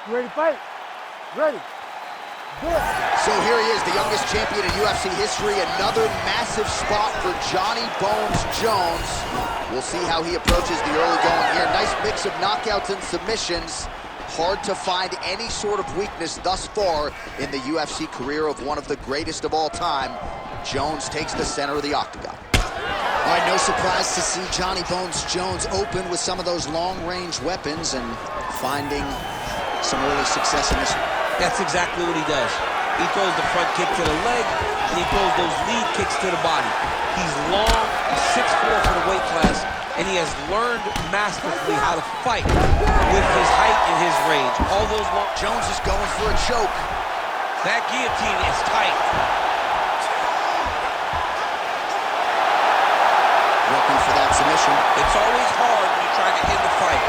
You ready to fight? Ready. Good. So here he is, the youngest champion in UFC history. Another massive spot for Johnny Bones Jones. We'll see how he approaches the early going here. Nice mix of knockouts and submissions. Hard to find any sort of weakness thus far in the UFC career of one of the greatest of all time. Jones takes the center of the octagon. All right, no surprise to see Johnny Bones Jones open with some of those long-range weapons and finding some early success in this one. That's exactly what he does. He throws the front kick to the leg, and he throws those lead kicks to the body. He's long, he's 6'4" for the weight class, and he has learned masterfully how to fight with his height and his range. All those long... Jones is going for a choke. That guillotine is tight. Looking for that submission. It's always hard when you're trying to end the fight.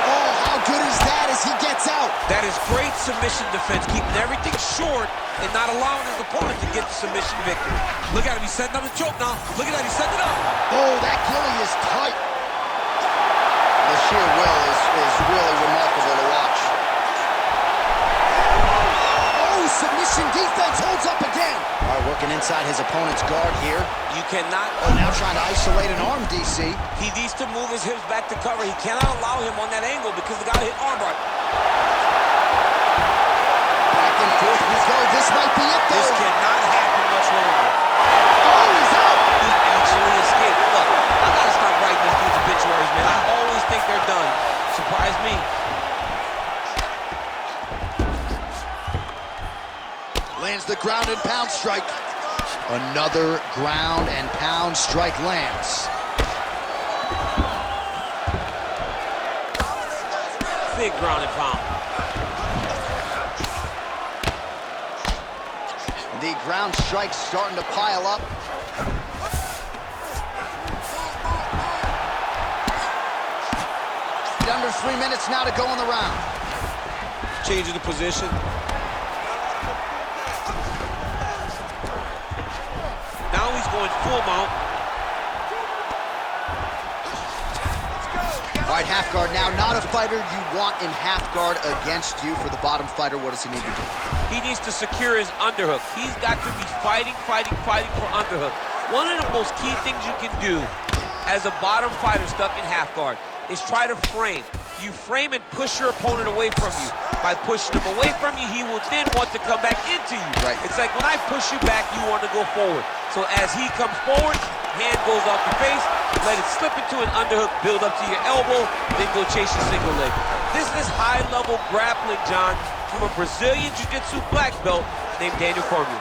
Oh, how good is that as he gets out? That is great submission defense, keeping everything short and not allowing his opponent to get the submission victory. Look at him, he's setting up the choke now. Look at that, he's setting it up. Oh, that gilly is tight. The sheer will is really remarkable to watch. Oh, submission defense holds up again. All right, working inside his opponent's guard here. You cannot... Oh, now trying to isolate an arm, DC. He needs to move his hips back to cover. He cannot allow him on that angle because the guy hit armbar. Back and forth we go. This might be it, though. This cannot happen much longer. Oh, he's out. He actually escaped. Look, I gotta stop writing this dude's obituaries, man. I always think they're done. Surprise me. Lands the ground and pound strike. Another ground and pound strike lands. Big ground and pound. The ground strike's starting to pile up. Under 3 minutes now to go in the round. Changing the position. Now he's going full mount. All right, half guard now. Not a fighter you want in half guard against you. For the bottom fighter, what does he need to do? He needs to secure his underhook. He's got to be fighting for underhook. One of the most key things you can do as a bottom fighter stuck in half guard is try to frame. You frame and push your opponent away from you. By pushing him away from you, he will then want to come back into you. Right. It's like when I push you back, you want to go forward. So as he comes forward, hand goes off the face, let it slip into an underhook, build up to your elbow, then go chase your single leg. This is high-level grappling, John, from a Brazilian Jiu-Jitsu black belt named Daniel Cormier.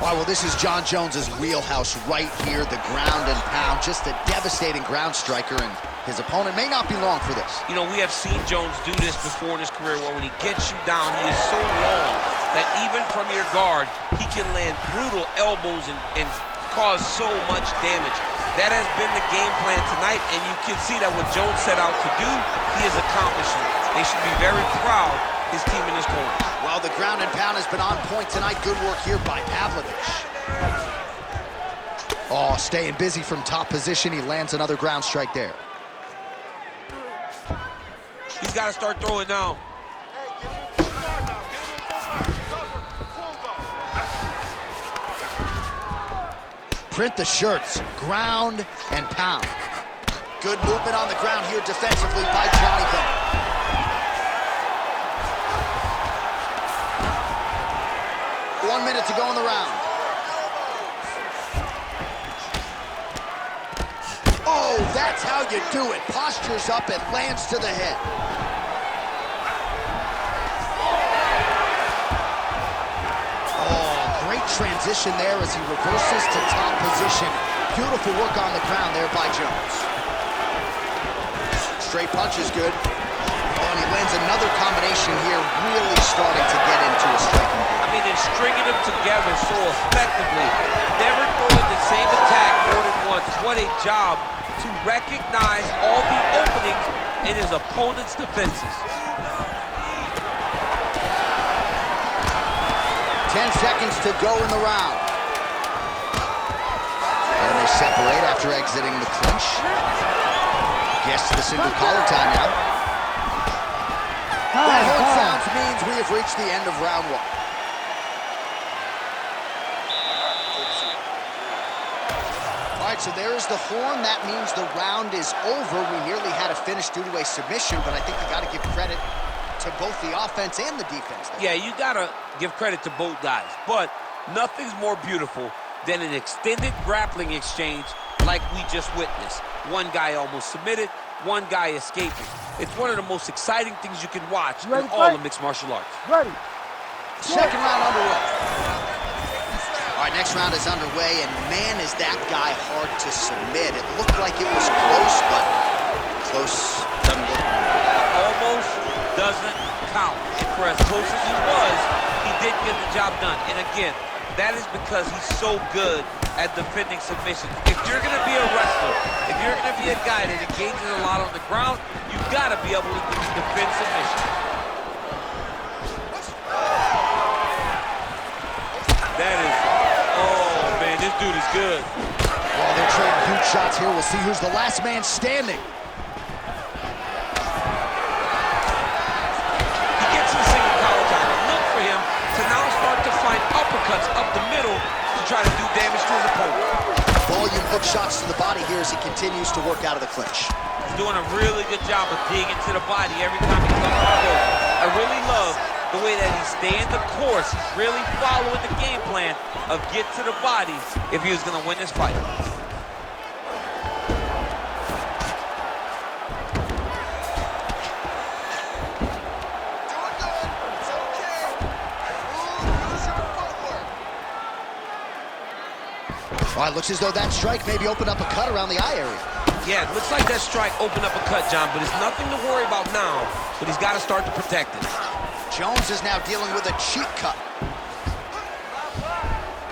All right, well, this is Jon Jones's wheelhouse right here, the ground and pound. Just a devastating ground striker, and his opponent may not be long for this. You know, we have seen Jones do this before in his career, where when he gets you down, he is so long that even from your guard, he can land brutal elbows and cause so much damage. That has been the game plan tonight, and you can see that what Jones set out to do, he is accomplishing. They should be very proud, his team in his corner. Well, the ground and pound has been on point tonight. Good work here by Pavlovic. Oh, staying busy from top position. He lands another ground strike there. He's got to start throwing now. Print the shirts, ground and pound. Good movement on the ground here defensively by Johnny Bones. 1 minute to go in the round. Oh, that's how you do it. Postures up and lands to the head. Oh, great transition there as he reverses to top position. Beautiful work on the ground there by Jones. Straight punch is good. Oh, and he lands another combination here, really starting to get into a striking game. I mean, they're stringing them together so effectively. Never throwing the same attack more than once. What a job to recognize all the openings in his opponent's defenses. 10 seconds to go in the round. And they separate after exiting the clinch. Gets to the single collar tie now. That horn sounds means we have reached the end of round one. All right, so there's the horn. That means the round is over. We nearly had a finish due to a submission, but I think you got to give credit to both the offense and the defense. Yeah, you got to give credit to both guys, but nothing's more beautiful than an extended grappling exchange like we just witnessed. One guy almost submitted, one guy escaping. It's one of the most exciting things you can watch in all of mixed martial arts. Ready. Second round underway. All right, next round is underway, and man, is that guy hard to submit. It looked like it was close, but close doesn't look. Almost doesn't count. And for as close as he was, he did get the job done. And again, that is because he's so good at defending submissions. If you're going to be a wrestler, if you're going to be a guy that engages a lot on the ground, you've got to be able to defend submissions. That is, oh man, this dude is good. Well, they're trading huge shots here. We'll see who's the last man standing. He gets in the single collar tie. Look for him to now start to find uppercuts up the middle to try to do damage to his opponent. Volume hook shots to the body here as he continues to work out of the clinch. He's doing a really good job of digging to the body every time he comes to the rope. I really love the way that he's staying the course. He's really following the game plan of get to the body if he was going to win this fight. All right, looks as though that strike maybe opened up a cut around the eye area. Yeah, it looks like that strike opened up a cut, John, but it's nothing to worry about now, but he's got to start to protect it. Jones is now dealing with a cheap cut.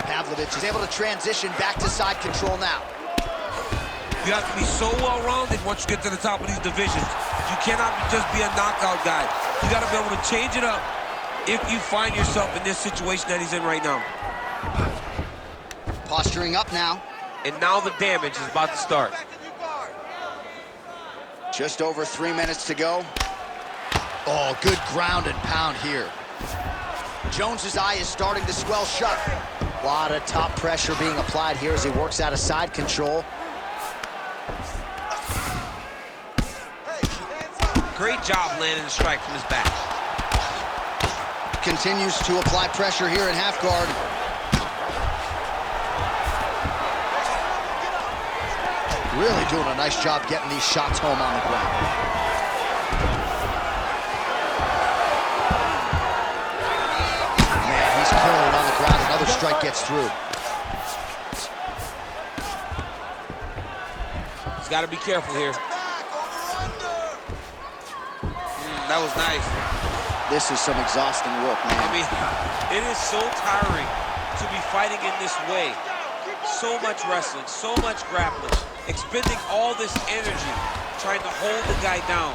Pavlovic is able to transition back to side control now. You have to be so well-rounded once you get to the top of these divisions. You cannot just be a knockout guy. You got to be able to change it up if you find yourself in this situation that he's in right now. Posturing up now. And now the damage is about to start. Just over 3 minutes to go. Oh, good ground and pound here. Jones's eye is starting to swell shut. A lot of top pressure being applied here as he works out of side control. Great job landing the strike from his back. Continues to apply pressure here in half guard. Really doing a nice job getting these shots home on the ground. Man, he's killing it on the ground. Another strike gets through. He's got to be careful here. That was nice. This is some exhausting work, man. I mean, it is so tiring to be fighting in this way. So much wrestling, so much grappling, expending all this energy trying to hold the guy down.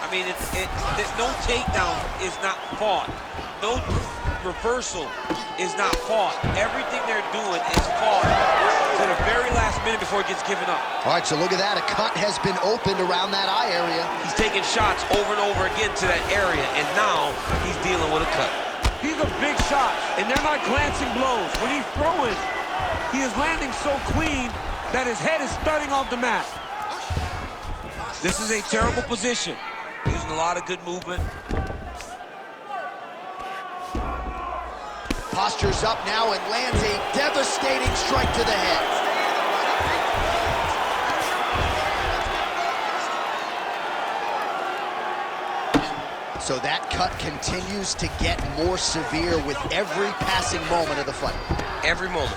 I mean, no takedown is not fought. No reversal is not fought. Everything they're doing is fought to the very last minute before it gets given up. All right, so look at that. A cut has been opened around that eye area. He's taking shots over and over again to that area, and now he's dealing with a cut. These are big shots, and they're not glancing blows. When he's throwing, he is landing so clean that his head is thudding off the mat. This is a terrible position. Using a lot of good movement. Postures up now and lands a devastating strike to the head. So that cut continues to get more severe with every passing moment of the fight. Every moment.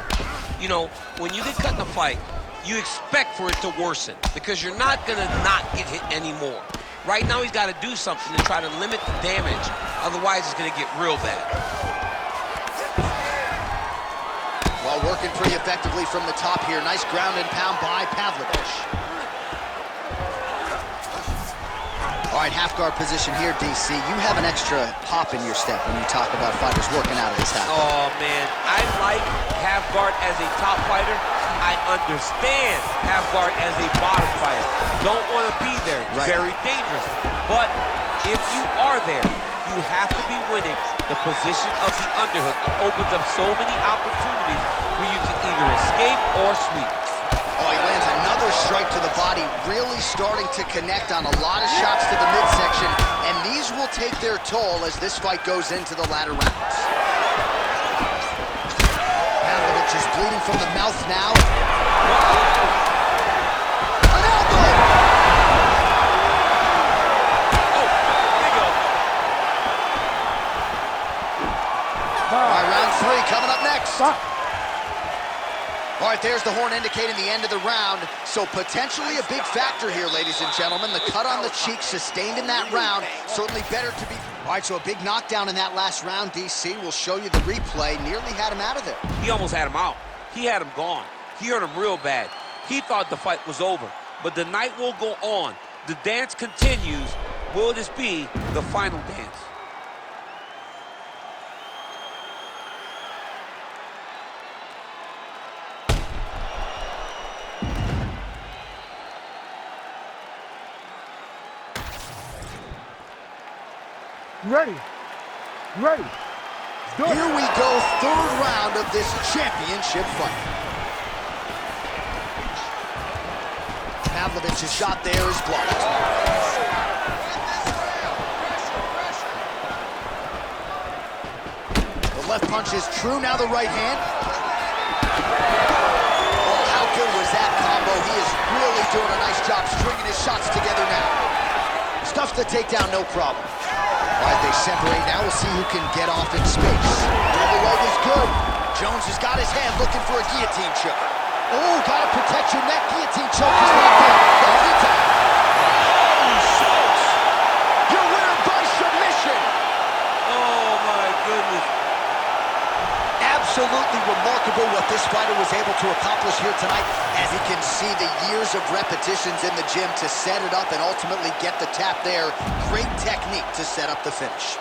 You know, when you get cut in a fight, you expect for it to worsen because you're not going to not get hit anymore. Right now, he's got to do something to try to limit the damage. Otherwise, it's going to get real bad. While working pretty effectively from the top here. Nice ground and pound by Pavlovic. All right, half guard position here, DC. You have an extra pop in your step when you talk about fighters working out of this half guard. Oh, man. I like half guard as a top fighter. I understand half guard as a bottom fighter. Don't want to be there. It's very dangerous. But if you are there, you have to be winning. The position of the underhook opens up so many opportunities for you to either escape or sweep. Oh, he lands another strike to the body, really starting to connect on a lot of shots to the midsection, and these will take their toll as this fight goes into the latter rounds. Pavlovic is bleeding from the mouth now. An elbow! Oh, there you go. All right, round 3 coming up next. Stop. All right, there's the horn indicating the end of the round. So potentially a big factor here, ladies and gentlemen. The cut on the cheek sustained in that round. Certainly better to be... All right, so a big knockdown in that last round. DC will show you the replay. Nearly had him out of there. He almost had him out. He had him gone. He hurt him real bad. He thought the fight was over. But the night will go on. The dance continues. Will this be the final dance? Ready. Ready. Do it. Here we go, third round of this championship fight. Pavlovic's shot there is blocked. The left punch is true, now the right hand. Oh, how good was that combo? He is really doing a nice job stringing his shots together now. Stuffs the takedown, no problem. All right, they separate now. We'll see who can get off in space. Double leg is good. Jones has got his hand looking for a guillotine choke. Oh, gotta protect your neck. Guillotine choke is not good. There's the tap. Holy smokes! Your winner by submission. Oh, my goodness. Absolutely remarkable what this fighter was able to accomplish here tonight, as he can see the years of repetitions in the gym to set it up and ultimately get the tap there. Great technique to set up the finish.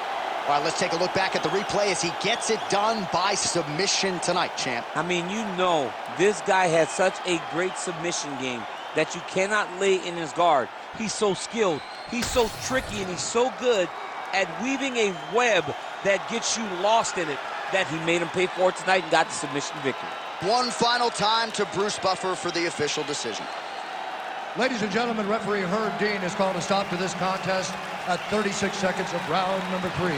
All right, let's take a look back at the replay as he gets it done by submission tonight, champ. I mean, you know, this guy has such a great submission game that you cannot lay in his guard. He's so skilled, he's so tricky, and he's so good at weaving a web that gets you lost in it, that he made him pay for it tonight and got the submission victory. One final time to Bruce Buffer for the official decision. Ladies and gentlemen, referee Herb Dean has called a stop to this contest at 36 seconds of round number 3.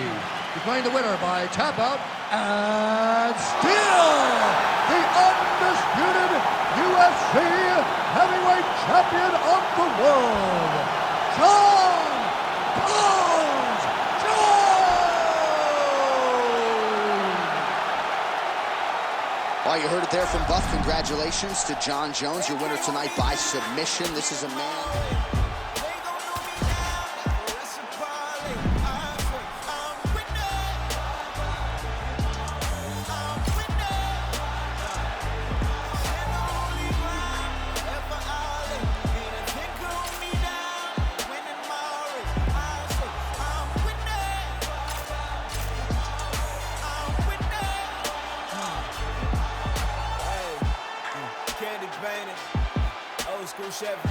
Declaring the winner by tap out and still the undisputed UFC heavyweight champion of the world, John Bones Well, you heard it there from Buff. Congratulations to John Jones, your winner tonight by submission. This is a man... Old school chef